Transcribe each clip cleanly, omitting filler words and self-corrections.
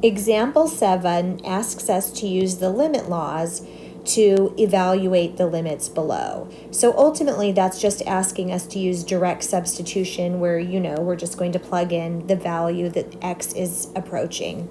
Example 7 asks us to use the limit laws to evaluate the limits below. So ultimately, that's just asking us to use direct substitution where, we're just going to plug in the value that x is approaching.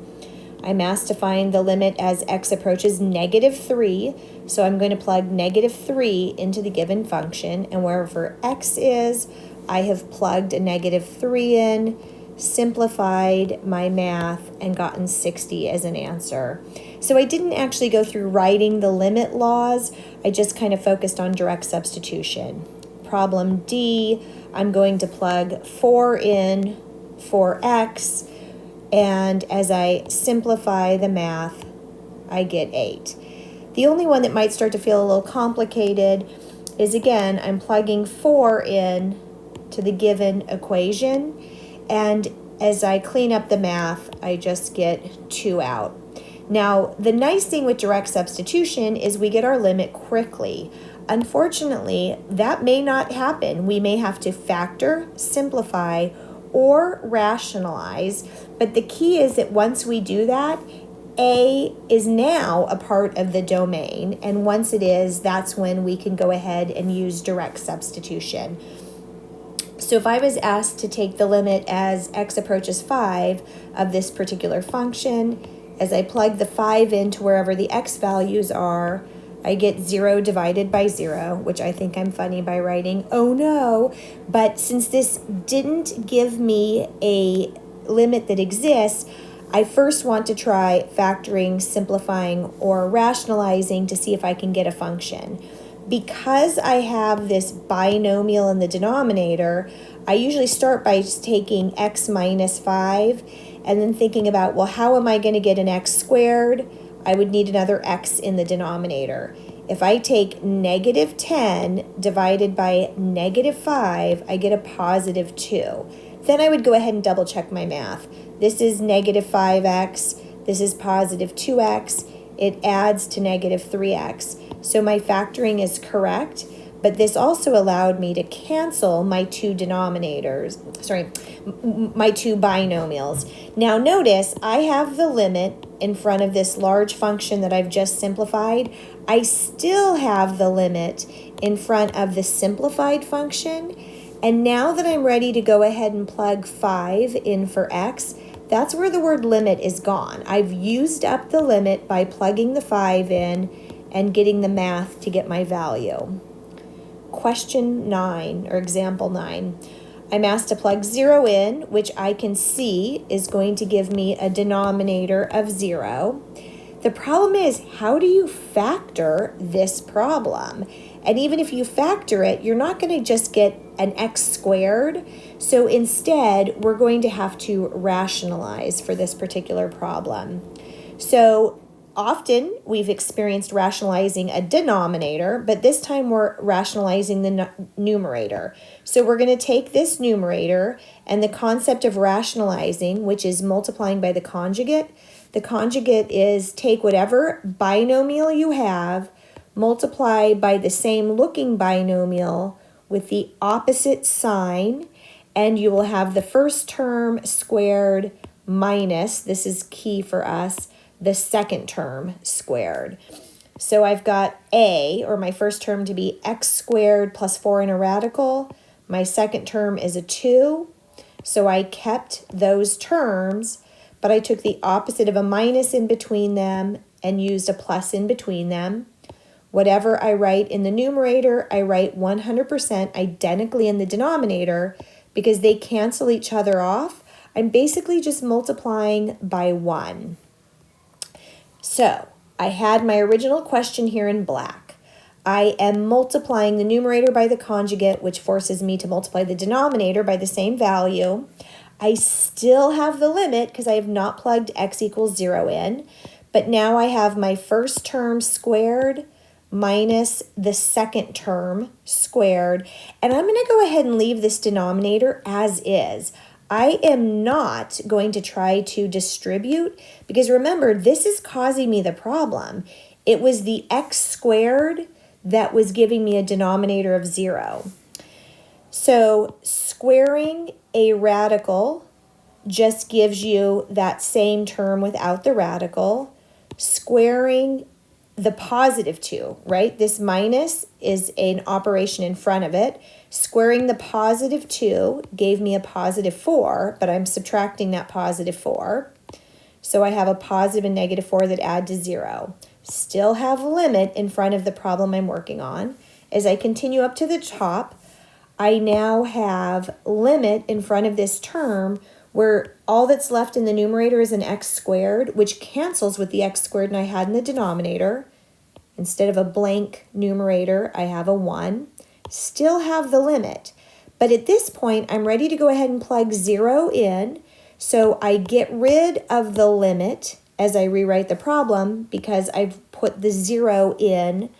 I'm asked to find the limit as x approaches -3, so I'm going to plug -3 into the given function, and wherever x is, I have plugged a -3 in, simplified my math, and gotten 60 as an answer. So I didn't actually go through writing the limit laws, I just kind of focused on direct substitution. Problem D, I'm going to plug 4 in for x, and as I simplify the math, I get 8. The only one that might start to feel a little complicated is, again, I'm plugging 4 in to the given equation, and as I clean up the math, I just get 2 out. Now, the nice thing with direct substitution is we get our limit quickly. Unfortunately, that may not happen. We may have to factor, simplify, or rationalize, but the key is that once we do that, A is now a part of the domain, and once it is, that's when we can go ahead and use direct substitution. So if I was asked to take the limit as x approaches 5 of this particular function, as I plug the 5 into wherever the x values are, I get 0 divided by 0, which I think I'm funny by writing, oh no, but since this didn't give me a limit that exists, I first want to try factoring, simplifying, or rationalizing to see if I can get a function. Because I have this binomial in the denominator, I usually start by just taking x minus 5 and then thinking about, well, how am I going to get an x squared? I would need another x in the denominator. If I take -10 divided by -5, I get a positive 2. Then I would go ahead and double check my math. This is -5x, this is positive 2x, it adds to -3x. So my factoring is correct, but this also allowed me to cancel my two denominators, my two binomials. Now notice I have the limit in front of this large function that I've just simplified. I still have the limit in front of the simplified function. And now that I'm ready to go ahead and plug 5 in for x, that's where the word limit is gone. I've used up the limit by plugging the 5 in and getting the math to get my value. Question 9, or example 9. I'm asked to plug 0 in, which I can see is going to give me a denominator of 0. The problem is, how do you factor this problem? And even if you factor it, you're not going to just get an x squared. So instead, we're going to have to rationalize for this particular problem. So often we've experienced rationalizing a denominator, but this time we're rationalizing the numerator. So we're going to take this numerator and the concept of rationalizing, which is multiplying by the conjugate. The conjugate is take whatever binomial you have, multiply by the same looking binomial with the opposite sign, and you will have the first term squared minus, this is key for us, the second term squared. So I've got A, or my first term, to be x squared plus 4 in a radical. My second term is a 2. So I kept those terms, but I took the opposite of a minus in between them and used a plus in between them. Whatever I write in the numerator, I write 100% identically in the denominator because they cancel each other off. I'm basically just multiplying by 1. So I had my original question here in black. I am multiplying the numerator by the conjugate, which forces me to multiply the denominator by the same value. I still have the limit because I have not plugged x equals 0 in, but now I have my first term squared minus the second term squared, and I'm going to go ahead and leave this denominator as is. I am not going to try to distribute because remember, this is causing me the problem. It was the x squared that was giving me a denominator of 0. So squaring a radical just gives you that same term without the radical, squaring the positive 2, right? This minus is an operation in front of it. Squaring the positive 2 gave me a positive 4, but I'm subtracting that positive 4. So I have a positive and negative 4 that add to 0. Still have limit in front of the problem I'm working on. As I continue up to the top, I now have limit in front of this term where all that's left in the numerator is an x squared, which cancels with the x squared I had in the denominator. Instead of a blank numerator, I have a 1. Still have the limit. But at this point, I'm ready to go ahead and plug 0 in. So I get rid of the limit as I rewrite the problem because I've put the 0 in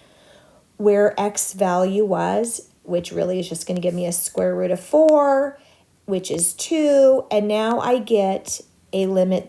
where x value was, which really is just going to give me a square root of 4, which is 2. And now I get a limit